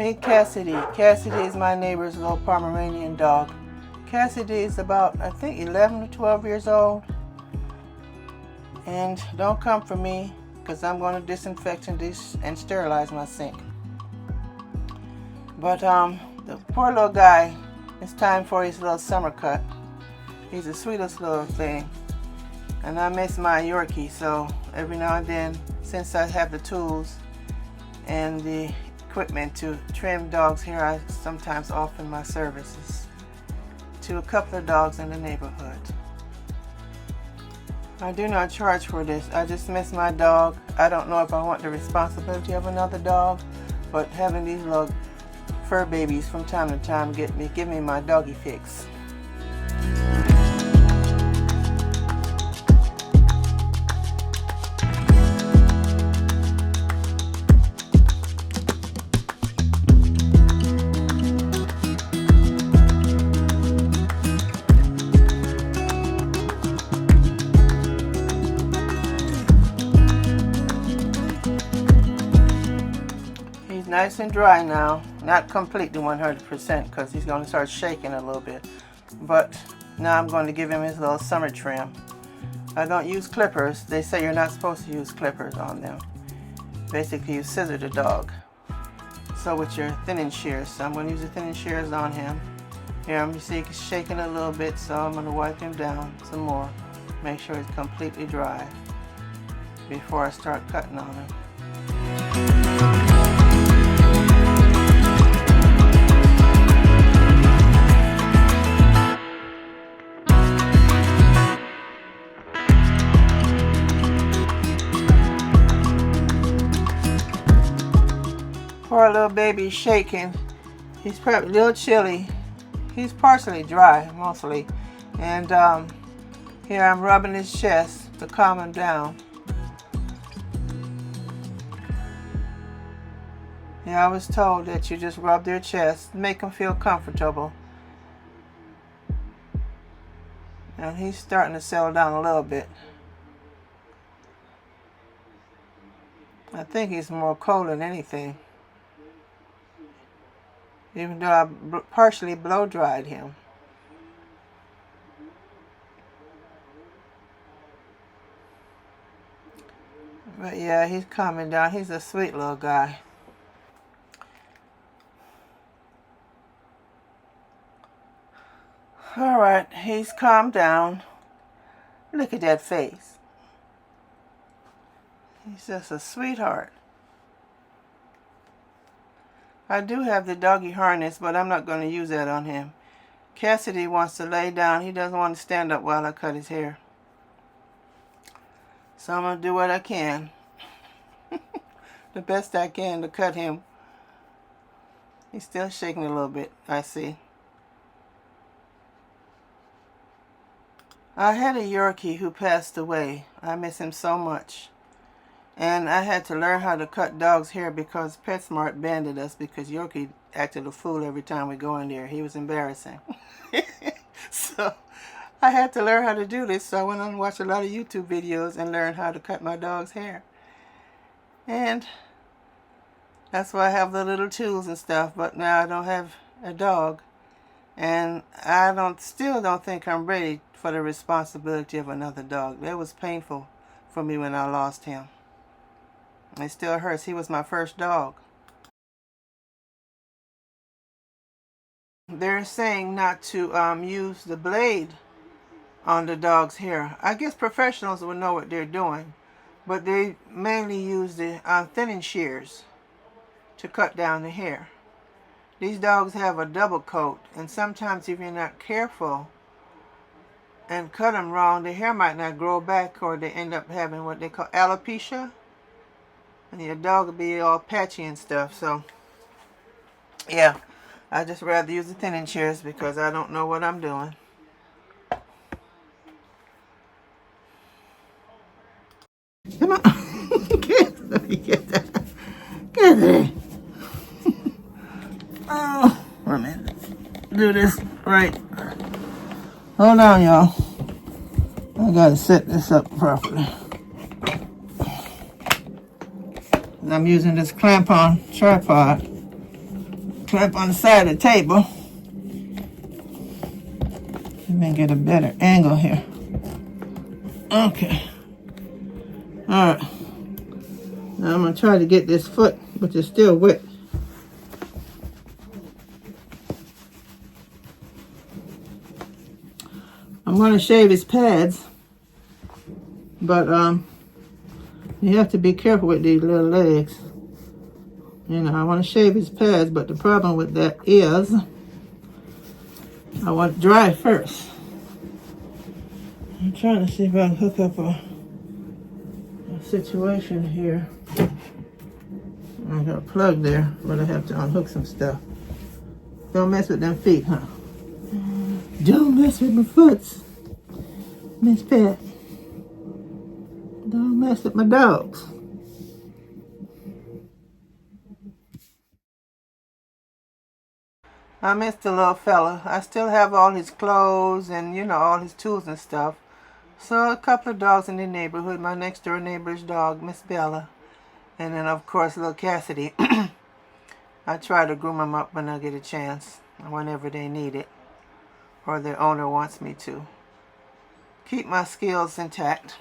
Meet Cassidy. Cassidy is my neighbor's little Pomeranian dog. Cassidy is about, I think, 11 or 12 years old. And don't come for me, because I'm going to disinfect and sterilize my sink. But the poor little guy, it's time for his little summer cut. He's the sweetest little thing. And I miss my Yorkie, so every now and then, since I have the tools and the equipment to trim dogs here, I sometimes offer my services to a couple of dogs in the neighborhood. I do not charge for this. I just miss my dog. I don't know if I want the responsibility of another dog, but having these little fur babies from time to time give me my doggy fix. Nice and dry now, not completely 100% because he's going to start shaking a little bit, but now I'm going to give him his little summer trim. I don't use clippers. They say you're not supposed to use clippers on them. Basically you scissor the dog. So with your thinning shears, so I'm going to use the thinning shears on him. Here, you see he's shaking a little bit, so I'm going to wipe him down some more. Make sure he's completely dry before I start cutting on him. Poor little baby shaking. He's probably a little chilly. He's partially dry, mostly. And here I'm rubbing his chest to calm him down. Yeah, I was told that you just rub their chest, make them feel comfortable. And he's starting to settle down a little bit. I think he's more cold than anything. Even though I partially blow dried him. But yeah, he's calming down. He's a sweet little guy. Alright, he's calmed down. Look at that face. He's just a sweetheart. I do have the doggy harness, but I'm not going to use that on him. Cassidy wants to lay down. He doesn't want to stand up while I cut his hair. So I'm going to do what I can. The best I can to cut him. He's still shaking a little bit, I see. I had a Yorkie who passed away. I miss him so much. And I had to learn how to cut dogs' hair because PetSmart banned us because Yorkie acted a fool every time we go in there. He was embarrassing. So I had to learn how to do this. So I went on and watched a lot of YouTube videos and learned how to cut my dog's hair. And that's why I have the little tools and stuff. But now I don't have a dog. And I still don't think I'm ready for the responsibility of another dog. That was painful for me when I lost him. It still hurts. He was my first dog. They're saying not to use the blade on the dog's hair. I guess professionals will know what they're doing, but they mainly use the thinning shears to cut down the hair. These dogs have a double coat, and sometimes if you're not careful and cut them wrong, the hair might not grow back, or they end up having what they call alopecia. And your dog will be all patchy and stuff. So, yeah, I just rather use the thinning shears because I don't know what I'm doing. Come on. Get that. Get there. Oh, wait a minute. Do this right. Hold on, y'all. I gotta set this up properly. I'm using this clamp-on tripod clamp on the side of the table. Let me get a better angle here. Okay. Alright. Now I'm going to try to get this foot, which is still wet. I'm going to shave his pads. But you have to be careful with these little legs. You know, I want to shave his pads, but the problem with that is I want it dry first. I'm trying to see if I can hook up a situation here. I got a plug there, but I have to unhook some stuff. Don't mess with them feet, huh? Don't mess with my foots, Miss Pat. Don't mess with my dogs. I miss the little fella. I still have all his clothes and, you know, all his tools and stuff. So a couple of dogs in the neighborhood. My next door neighbor's dog, Miss Bella. And then, of course, little Cassidy. I try to groom them up when I get a chance, whenever they need it, or their owner wants me to. Keep my skills intact.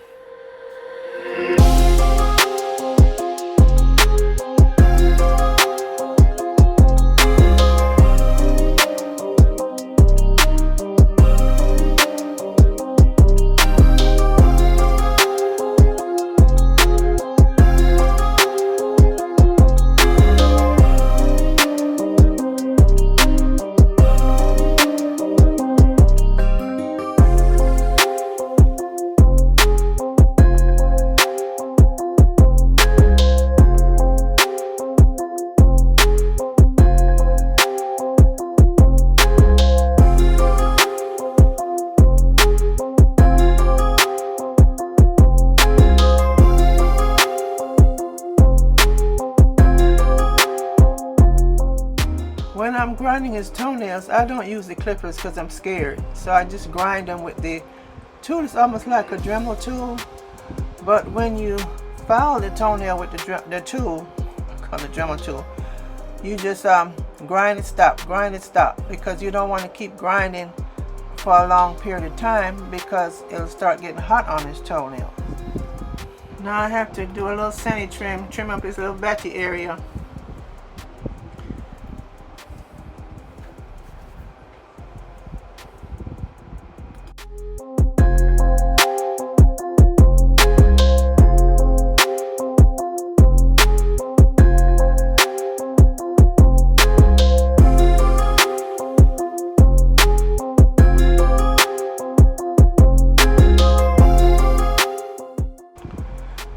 When I'm grinding his toenails, I don't use the clippers because I'm scared. So I just grind them with the tool. It's almost like a Dremel tool. But when you file the toenail with the tool, called the Dremel tool, you just grind it, stop, because you don't want to keep grinding for a long period of time because it'll start getting hot on his toenail. Now I have to do a little sani trim up his little batty area.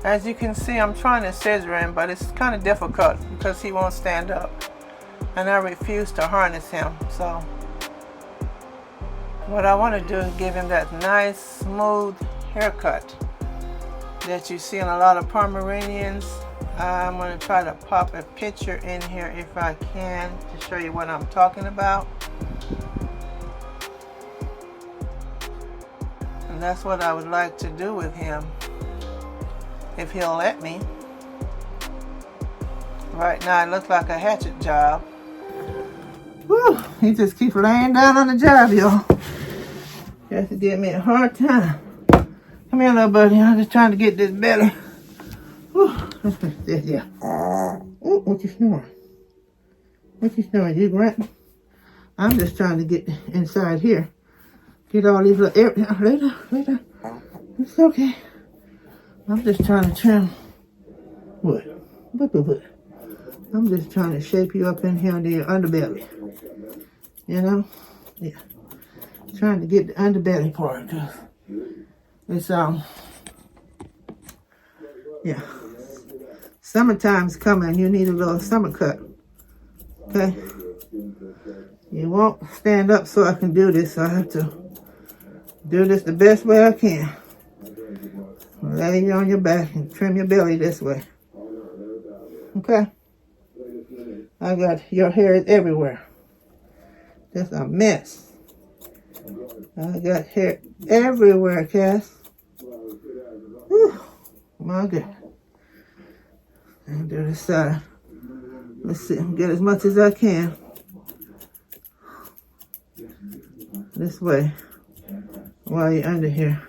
As you can see, I'm trying to scissor him, but it's kind of difficult because he won't stand up. And I refuse to harness him. So what I want to do is give him that nice, smooth haircut that you see in a lot of Pomeranians. I'm going to try to pop a picture in here if I can to show you what I'm talking about. And that's what I would like to do with him, if he'll let me. Right now it looks like a hatchet job. Whew, he just keeps laying down on the job, y'all. He has to give me a hard time. Come here, little buddy. I'm just trying to get this better. Whew, yeah. Oh, what you snoring? What you snoring? You grunting? I'm just trying to get inside here. Get all these little areas. Lay down. It's okay. I'm just trying to trim. What? I'm just trying to shape you up in here under your underbelly. You know? Yeah. Trying to get the underbelly part. It's, yeah. Summertime's coming. You need a little summer cut. Okay? You won't stand up so I can do this, so I have to do this the best way I can. Lay you on your back and trim your belly this way. Okay? I got your hair is everywhere. That's a mess. I got hair everywhere, Cass. Whew, my God. And do this side. Let's see, get as much as I can. this way while you're under here.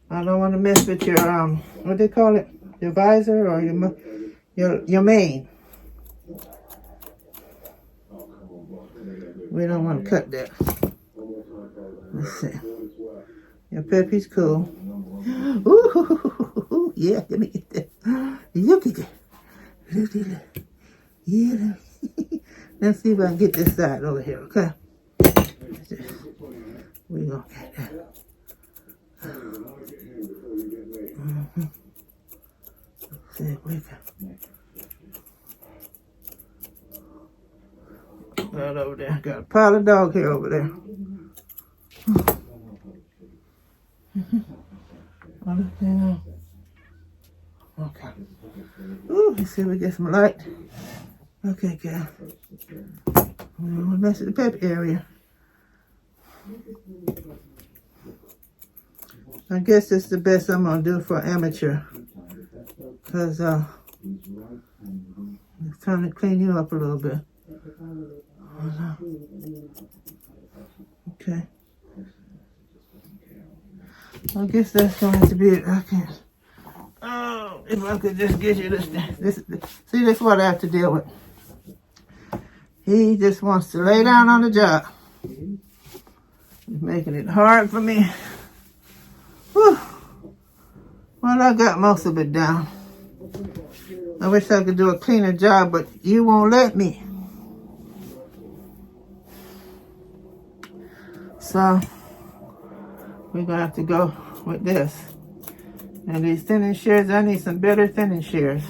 I don't want to mess with your what they call it, your visor or your mane. We don't want to cut that. Let's see. Your puppy's cool. Ooh, yeah, let me get that. Look at that. Look at that. Yeah. Let's see if I can get this side over here, okay? We're going to get that. See if we can. Right over there. Got a pile of dog hair over there. Okay. Ooh, let's see if we get some light. Okay, guys. We're gonna mess with the pep area. I guess it's the best I'm gonna do for amateur. Cause it's time to clean you up a little bit. Okay. I guess that's going to be it. I can't. Oh, if I could just get you this. See, this is what I have to deal with. He just wants to lay down on the job. He's making it hard for me. Whew. Well, I got most of it down. I wish I could do a cleaner job, but you won't let me. So, we're going to have to go with this. And these thinning shears, I need some better thinning shears.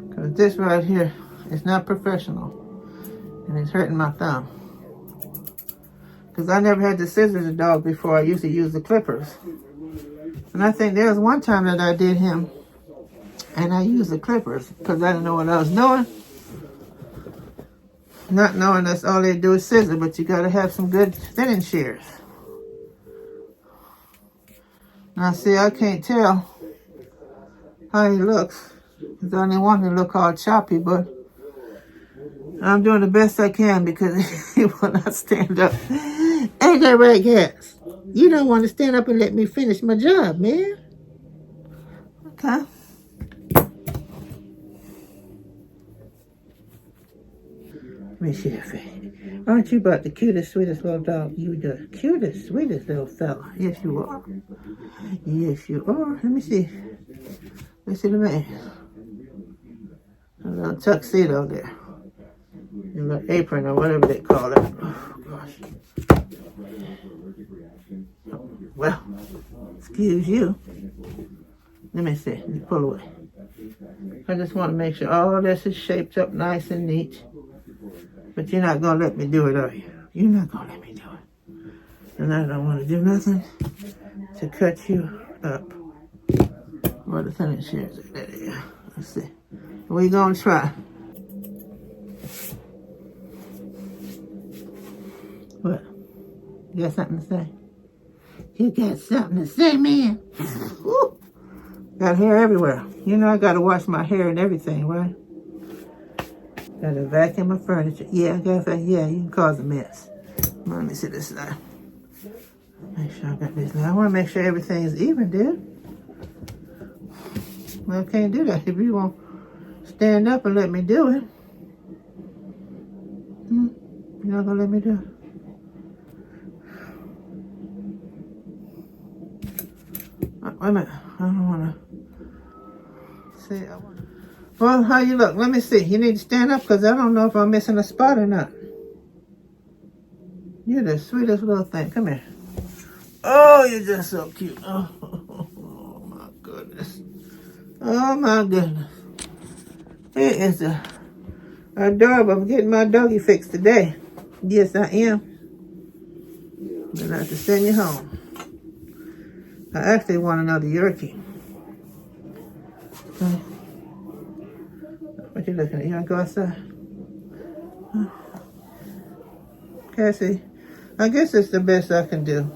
Because this right here is not professional. And it's hurting my thumb. Because I never had to scissor the dog before. I used to use the clippers. And I think there was one time that I did him. And I used the clippers. Because I didn't know what I was doing. Not knowing that's all they do is scissor. But you got to have some good thinning shears. Now see, I can't tell how he looks. Because I didn't want him to look all choppy, but I'm doing the best I can because he will not stand up. Ain't that right, guys? You don't want to stand up and let me finish my job, man. Okay. Let me see your face. Aren't you about the cutest, sweetest little dog? You the cutest, sweetest little fella. Yes, you are. Yes, you are. Let me see. Let's see the man. A little tuxedo there. A little apron or whatever they call it. Oh, gosh. Well, excuse you. Let me see. Let me pull away. I just want to make sure all this is shaped up nice and neat. But you're not going to let me do it, are you? You're not going to let me do it. And I don't want to do nothing to cut you up. Where the thinning shears are. There you go. Let's see. We're going to try. What? You got something to say? You got something to say, man? Woo. Got hair everywhere. You know I got to wash my hair and everything, right? Got to vacuum my furniture. Yeah, I got to. Yeah, you can cause a mess. Let me see this side. Make sure I got this now. I want to make sure everything is even, dude. Well, I can't do that if you won't stand up and let me do it. You're not going to let me do it? Wait a minute. I don't want to see. Well, how you look? Let me see. You need to stand up because I don't know if I'm missing a spot or not. You're the sweetest little thing. Come here. Oh, you're just so cute. Oh my goodness. Oh my goodness. It is adorable. I'm getting my doggy fixed today. Yes, I am. Then I have to send you home. I actually want another Yorkie. Okay. What you looking at? You want to go outside? Cassie, I guess it's the best I can do.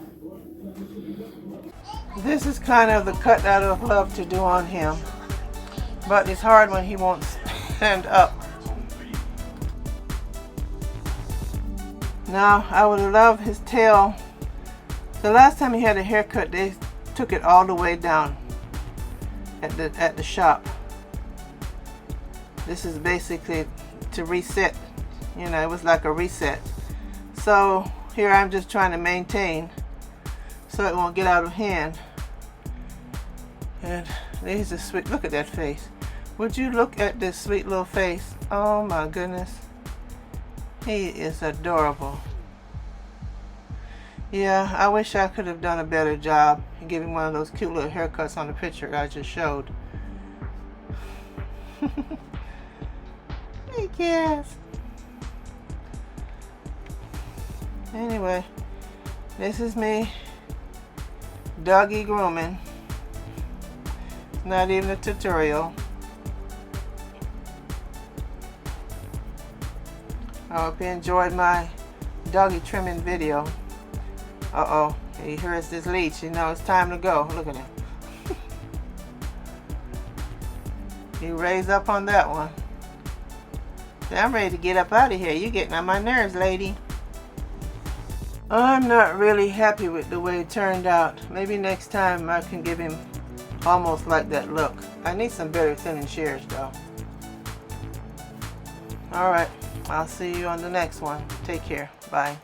This is kind of the cut out of love to do on him. But it's hard when he won't stand up. Now, I would love his tail. The last time he had a haircut, they took it all the way down at the shop. This is basically to reset. You know, it was like a reset. So here I'm just trying to maintain so it won't get out of hand. And there's a sweet, look at that face. Would you look at this sweet little face? Oh my goodness. He is adorable. Yeah, I wish I could have done a better job and give him one of those cute little haircuts on the picture I just showed. Yes. Anyway, this is me doggy grooming. It's not even a tutorial. I hope you enjoyed my doggy trimming video. Uh-oh, he hears this leash. You know it's time to go. Look at him. He raised up on that one. I'm ready to get up out of here. You're getting on my nerves, lady. I'm not really happy with the way it turned out. Maybe next time I can give him almost like that look. I need some better thinning shears though. Alright, I'll see you on the next one. Take care. Bye.